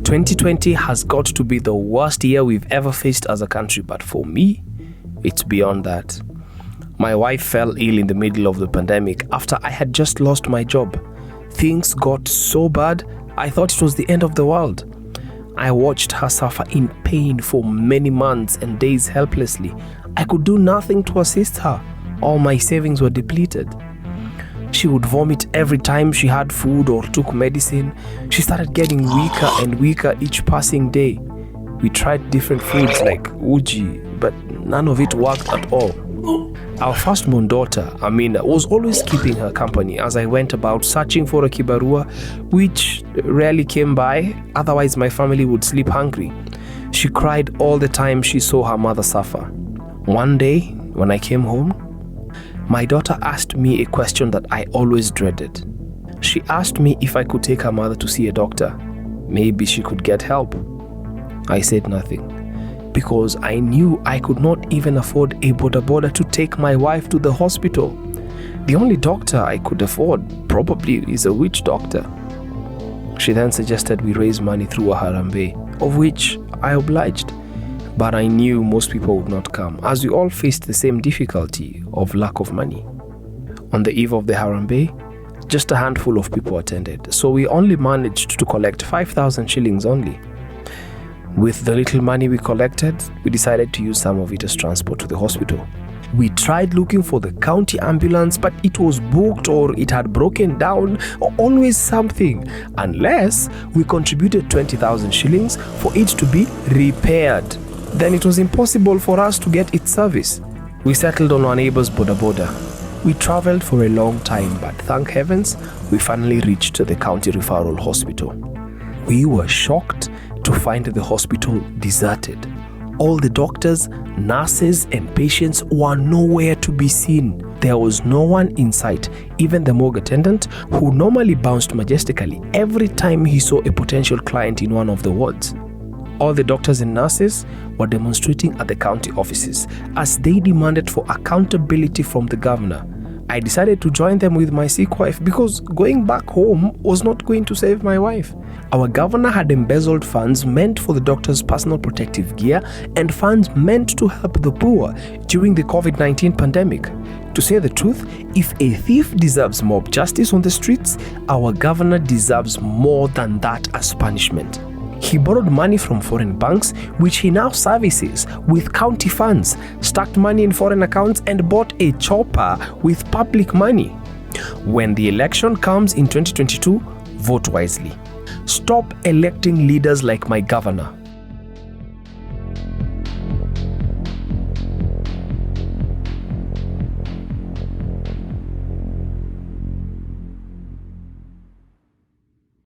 2020 has got to be the worst year we've ever faced as a country, but for me, it's beyond that. My wife fell ill in the middle of the pandemic after I had just lost my job. Things got so bad, I thought it was the end of the world. I watched her suffer in pain for many months and days helplessly. I could do nothing to assist her. All my savings were depleted. She would vomit every time she had food or took medicine. She started getting weaker and weaker each passing day. We tried different foods like uji, but none of it worked at all. Our firstborn daughter, Amina, was always keeping her company as I went about searching for a kibarua, which rarely came by, otherwise my family would sleep hungry. She cried all the time she saw her mother suffer. One day, when I came home, my daughter asked me a question that I always dreaded. She asked me if I could take her mother to see a doctor. Maybe she could get help. I said nothing, because I knew I could not even afford a boda to take my wife to the hospital. The only doctor I could afford probably is a witch doctor. She then suggested we raise money through a harambe, of which I obliged. But I knew most people would not come, as we all faced the same difficulty of lack of money. On the eve of the harambe, just a handful of people attended, so we only managed to collect 5,000 shillings only. With the little money we collected, we decided to use some of it as transport to the hospital. We tried looking for the county ambulance, but it was booked or it had broken down, or always something, unless we contributed 20,000 shillings for it to be repaired. Then it was impossible for us to get its service. We settled on our neighbor's boda. We traveled for a long time, but thank heavens, we finally reached the county referral hospital. We were shocked to find the hospital deserted. All the doctors, nurses, and patients were nowhere to be seen. There was no one in sight. Even the morgue attendant, who normally bounced majestically every time he saw a potential client in one of the wards. All the doctors and nurses were demonstrating at the county offices as they demanded for accountability from the governor. I decided to join them with my sick wife because going back home was not going to save my wife. Our governor had embezzled funds meant for the doctors' personal protective gear and funds meant to help the poor during the COVID-19 pandemic. To say the truth, if a thief deserves mob justice on the streets, our governor deserves more than that as punishment. He borrowed money from foreign banks, which he now services with county funds, stacked money in foreign accounts, and bought a chopper with public money. When the election comes in 2022, vote wisely. Stop electing leaders like my governor.